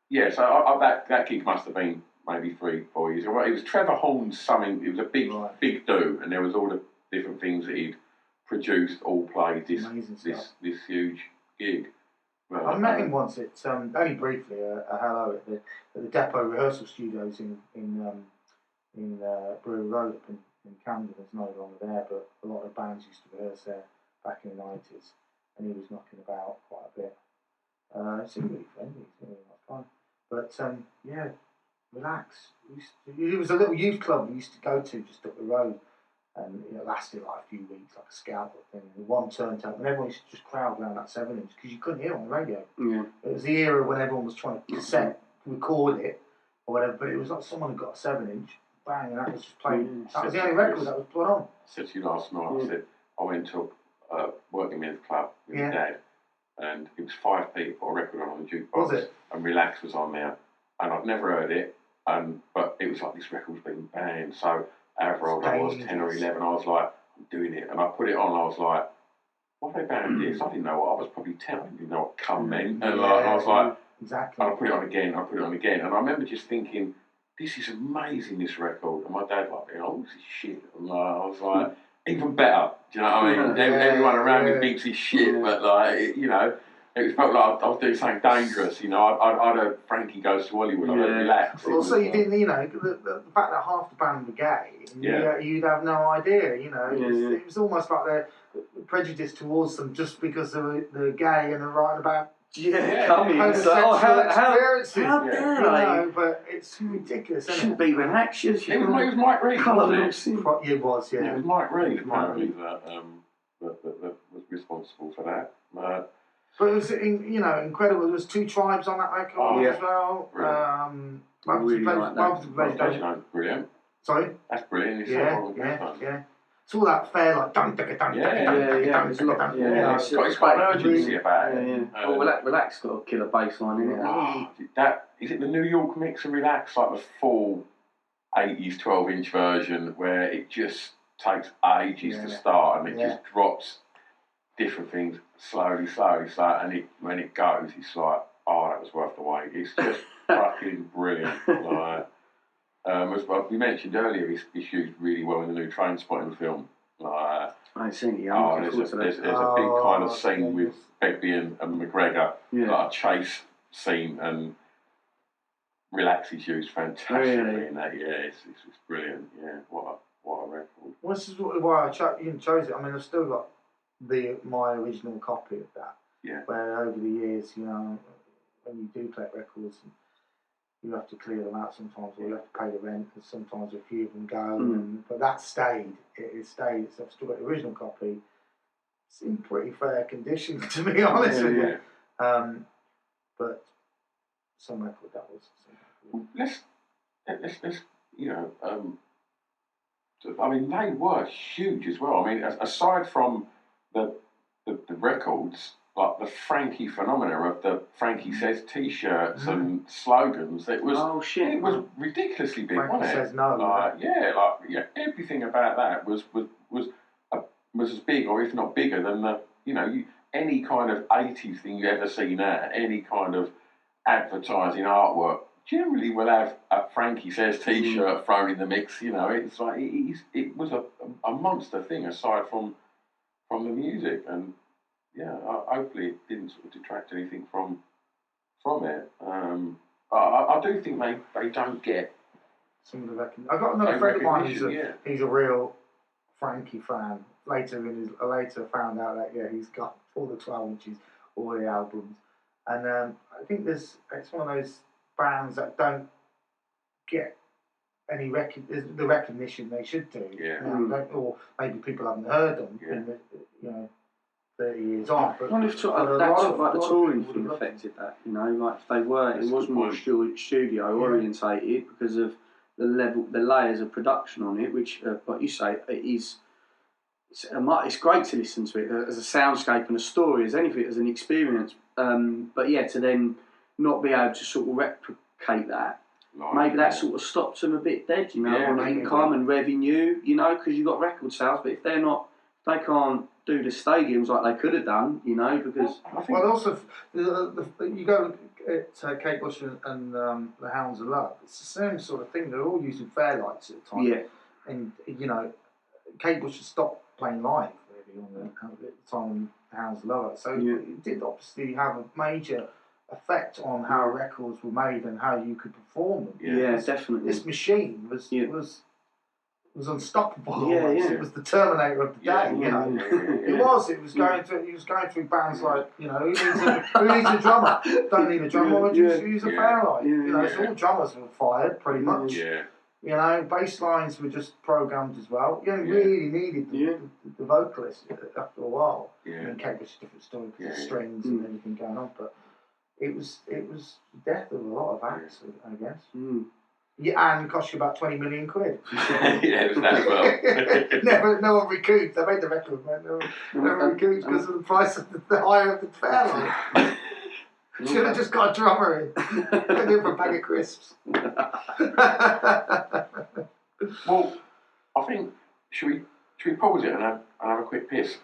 Yeah, so that gig must have been maybe 3-4 years ago. It was Trevor Horn's something. It was a big do, and there was all the different things that he'd produced, all played this huge gig. Well, I met him once at only briefly a hello at the Depot rehearsal studios in Brewery Road up in Camden. There's no longer there, but a lot of bands used to rehearse there back in the 90s, and he was knocking about quite a bit. He seemed really friendly, he seemed really nice guy. But yeah, Relax. It was a little youth club we used to go to just up the road, and it lasted like a few weeks, like a scout thing. And one turntable, and everyone used to just crowd around that 7-inch because you couldn't hear it on the radio. Yeah. It was the era when everyone was trying to record it or whatever, but it was like someone had got a 7-inch, bang, and that was just playing. That was the only record that was put on. I said to you last night, I said I went to a working men's club with my dad, and it was 5 people put a record on the jukebox. Was it? And Relax was on there, and I'd never heard it, but it was like this record was being banned, so however old I was, 10 or 11, I was like, I'm doing it. And I put it on, and I was like, why have they banned this? I didn't know what, I was probably 10, I didn't know what come meant. And I was like, exactly. And I put it on again, And I remember just thinking, this is amazing, this record. And my dad like, oh, this is shit. And I was like, even better. Do you know what I mean? Everyone around me thinks it's shit, but like, you know, it felt like I was doing something dangerous. You know, I'd heard Frankie Goes to Hollywood. I'd heard Relax. But also, you didn't, you know, the fact that half the band were gay, you'd have no idea. You know, it was almost like they're prejudiced towards them just because they're gay and they're writing about. Homosexual experiences. How dare they? Know, but it's ridiculous. It shouldn't be Relax. It was Mike Reid. It was, yeah. It was Mike Reid apparently that was responsible for that. But it was, incredible. There was 2 Tribes on that record as well. Really brilliant. Sorry? That's brilliant. Yeah. It's all that fair, like dun dun dun It's got quite an urgency about it. Relax got a killer bass line in it. Is it the New York mix of Relax, like the full 80s 12-inch version, where it just takes ages to start and it just drops different things slowly, and when it goes, it's like, oh, that was worth the wait. It's just fucking brilliant. Like, as we mentioned earlier, it's used really well in the new Trainspotting film. Like, I ain't seen it. There's a big kind of scene with Begbie and McGregor, like a chase scene, and Relax is used fantastically in that. Yeah, it's brilliant. Yeah, what a record. Well, this is why I chose it. I mean, I've still got my original copy of that. Yeah. Where over the years, when you do collect records, you have to clear them out sometimes, or you have to pay the rent, and sometimes a few of them go. But that stayed. It stayed. So I've still got the original copy. It's in pretty fair condition, to be honest with you. But some record that was. Let's I mean, they were huge as well. I mean, aside from the records, like the Frankie phenomena of the Frankie Says T-shirts and slogans, it was ridiculously big. Frankie Says No. Everything about that was as big, or if not bigger, than any kind of 80s thing you ever see now. Any kind of advertising artwork generally will have a Frankie Says T-shirt thrown in the mix. It's like it was a monster thing aside from the music, and hopefully it didn't sort of detract anything from it. I do think they don't get some of the recognition. I've got another friend of mine he's a real Frankie fan. Later found out that he's got all the 12 inches, all the albums, and I think it's one of those bands that don't get any the recognition they should do. Or maybe people haven't heard them in 30 years on. But well, if the touring thing affected that, like if they were, it was more studio orientated because of the layers of production on it, which, like you say, it's great to listen to it as a soundscape and a story, as anything, as an experience. But to then not be able to sort of replicate that, maybe that sort of stops them a bit dead, on income and revenue, because you've got record sales, but if they can't do the stadiums like they could have done, you know, because I think Well, also, you go at Kate Bush and the Hounds of Love, it's the same sort of thing. They're all using fairlights at the time. yeah, And, you know, Kate Bush had stopped playing live, really, at the time when the Hounds of Love. So it did obviously have a major effect on how records were made and how you could perform them. yeah, definitely. This machine was unstoppable. Yeah, almost. yeah. It was the Terminator of the day. You know, it was. It was going through. He was going through bands like, you know, who needs a drummer? Don't need a drummer. Or use a fairlight. You know, so all drummers were fired pretty much. Yeah. You know, bass lines were just programmed as well. You only really needed the vocalist after a while. Yeah. I mean, Kate was a different story because of strings and everything going on, but it was the death of a lot of acts, I guess. Yeah, and cost you about 20 million quid. Yeah, that as well. No one recouped. They made the record, man. No one recouped because of the price of the hire of the fairlight. Should have just got a drummer in. Could do it for a bag of crisps. Well, I think should we pause it and have a quick piss?